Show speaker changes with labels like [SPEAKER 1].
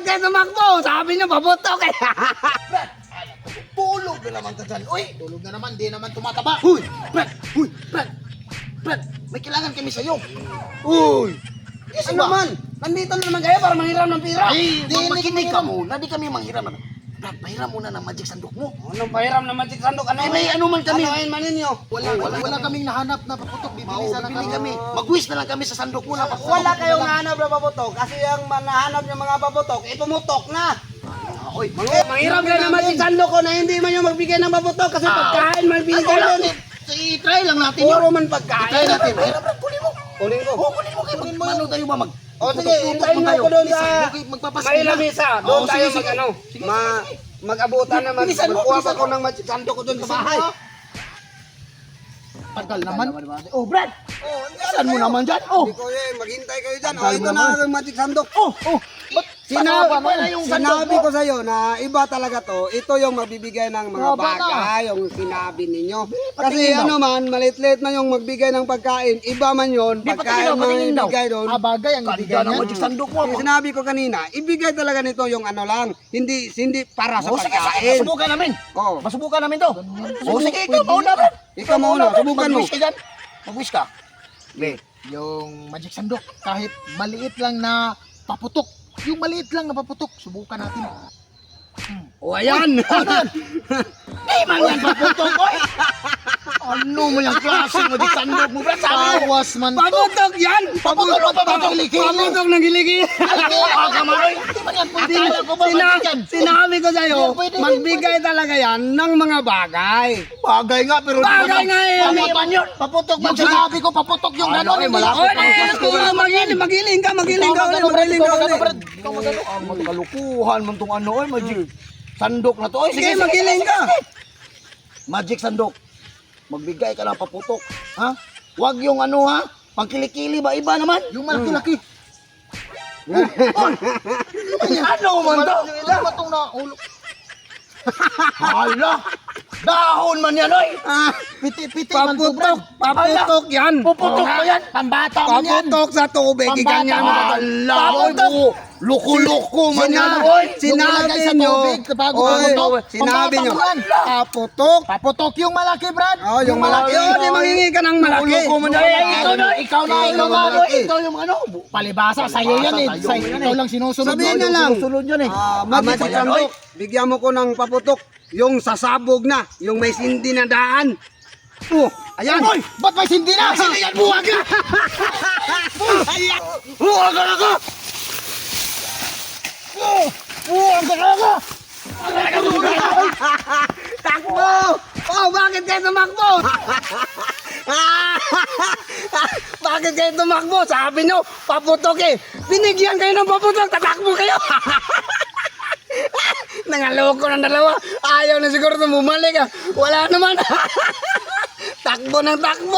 [SPEAKER 1] kayo tumakbo? Sabi niyo, paputok eh.
[SPEAKER 2] Brad, tulog na naman ka dyan. Uy, tulog na naman, di naman tumataba. Uy, Brad, Brad, may kailangan kami sa'yo. Uy, kasi
[SPEAKER 1] Ano man? Nandito na naman kayo para manghiram ng pira.
[SPEAKER 2] Ay, makinig ka muna, di kami manghiram naman. Brad, pahiram muna ng magic sandok mo.
[SPEAKER 1] Anong pahiram na magic sandok? Ano?
[SPEAKER 2] May ano man kami.
[SPEAKER 1] Ano man ninyo?
[SPEAKER 2] Wala kaming nahanap na paputok. Bibili sana kami. Mag-wish na lang kami sa sandok mo na paputok.
[SPEAKER 1] Wala kayong nahanap na paputok kasi ang nahanap yung mga paputok, pumutok na.
[SPEAKER 2] Uy,
[SPEAKER 1] Manghiram kayo ng magic sandok ko na hindi man yung magbigay ng paputok kasi pagkain man binigay doon.
[SPEAKER 2] I-try lang natin yun.
[SPEAKER 1] Puro man
[SPEAKER 2] I-try
[SPEAKER 1] pagkain.
[SPEAKER 2] natin. Hiram, Brad, kunin mo.
[SPEAKER 1] Kunin ko.
[SPEAKER 2] Oo, kunin mo kayo. Paano tayo ba mag...
[SPEAKER 1] O sige, hintayin mo ko doon sa
[SPEAKER 2] magpapasko
[SPEAKER 1] may
[SPEAKER 2] na.
[SPEAKER 1] lamisa.
[SPEAKER 2] Oo,
[SPEAKER 1] Doon tayo
[SPEAKER 2] sige, sige.
[SPEAKER 1] mag-abutan naman.
[SPEAKER 2] Bilisan mo,
[SPEAKER 1] Magkuha
[SPEAKER 2] bilisan
[SPEAKER 1] pa ko ng magic sandok ko doon sa bahay.
[SPEAKER 2] Tagal naman. Oh, Brad. Saan mo naman dyan? Oh.
[SPEAKER 1] Hindi ko maghintay kayo dyan.
[SPEAKER 2] Tagal
[SPEAKER 1] Ito na
[SPEAKER 2] naman.
[SPEAKER 1] ang magic sandok.
[SPEAKER 2] Oh.
[SPEAKER 1] Sinabi ko sa iyo na iba talaga to. Ito yung magbibigay ng mga
[SPEAKER 2] Haba na.
[SPEAKER 1] bagay, yung sinabi ninyo. Kasi
[SPEAKER 2] patingin
[SPEAKER 1] ano man, malit-lit man yung magbigay ng pagkain. Iba man yon, pagkain man yung ibigay doon.
[SPEAKER 2] Bagay ang ibigay niya. Magic sandok mo.
[SPEAKER 1] Kasi sinabi ko kanina, ibigay talaga nito yung ano lang, hindi para sa
[SPEAKER 2] Oh, sige,
[SPEAKER 1] pagkain.
[SPEAKER 2] masubukan namin.
[SPEAKER 1] Oo.
[SPEAKER 2] Masubukan namin to. Oh, sige, ikaw mauna, Brad.
[SPEAKER 1] Ikaw mauna, subukan mo.
[SPEAKER 2] Mag-wish ka dyan. Mag-wish ka. Yung magic sandok, kahit maliit lang na paputok. Yung maliit lang na paputok, subukan natin.
[SPEAKER 1] O ayan.
[SPEAKER 2] Eh, man yan paputok, oy! Ano mo yung klase magic sandok mo, Brad? Tawas man to.
[SPEAKER 1] Paputok yan!
[SPEAKER 2] Paputok
[SPEAKER 1] Paputok ng giligil.
[SPEAKER 2] Aga man, oy. Hindi man yan. Akala ko ba magic yan?
[SPEAKER 1] Sinabi ko sa'yo,
[SPEAKER 2] Pwede,
[SPEAKER 1] magbigay talaga yan ng mga bagay.
[SPEAKER 2] Bagay nga, pero
[SPEAKER 1] Bagay nga eh.
[SPEAKER 2] Paputok yun. Paputok man. Sinabi ko, paputok yung gano'n.
[SPEAKER 1] Ay,
[SPEAKER 2] Malapit
[SPEAKER 1] oy,
[SPEAKER 2] pa ang
[SPEAKER 1] magiling ka ulit.
[SPEAKER 2] Ikaw magano, ang magkalukuhan man tong ano, oy, magic sandok na to. Oy,
[SPEAKER 1] Sige, magiling ka.
[SPEAKER 2] Magic sandok. Magbigay ka ng paputok. Ha? Huwag yung ano ha? Pangkilikili ba? Iba naman. Yung malaki-laki. Ano man to? Ano man tong naulo? Hala! Dahon man yan, oy! Piti-piti man to, Brad.
[SPEAKER 1] Paputok yan.
[SPEAKER 2] Puputok mo yan. Pambata man yan.
[SPEAKER 1] Paputok sa tubig. Iganyan mo.
[SPEAKER 2] Hala!
[SPEAKER 1] Paputok.
[SPEAKER 2] Luko-luko man yan, oy!
[SPEAKER 1] Sinabi nyo. Sinabi nyo. Paputok.
[SPEAKER 2] Paputok yung malaki, Brad.
[SPEAKER 1] Oh, yung malaki. Oh, di mangingi ka ng malaki.
[SPEAKER 2] Luko man yan. Ikaw na, ikaw yung ano, palibasa, sa'yo yan eh. Ikaw lang sinusunod.
[SPEAKER 1] Sabihin na lang.
[SPEAKER 2] Sinusunod yan eh.
[SPEAKER 1] Magic sandok. Bigyan mo ko ng paputok. Yung sasabog na. Yung may sindi na daan. Oh, ayan.
[SPEAKER 2] Oy! Ba't may sindi na? Sindi yan, buwag na! Buwag ka na ka! Buwag ka na ka!
[SPEAKER 1] Takbo! Oh, bakit kayo tumakbo? Bakit kayo tumakbo? Sabi nyo, paputok eh. Binigyan kayo ng paputok, tatakbo kayo. Nangaloko ng dalawa. Ayaw na siguro na bumalik ah. Wala naman. Takbo ng takbo.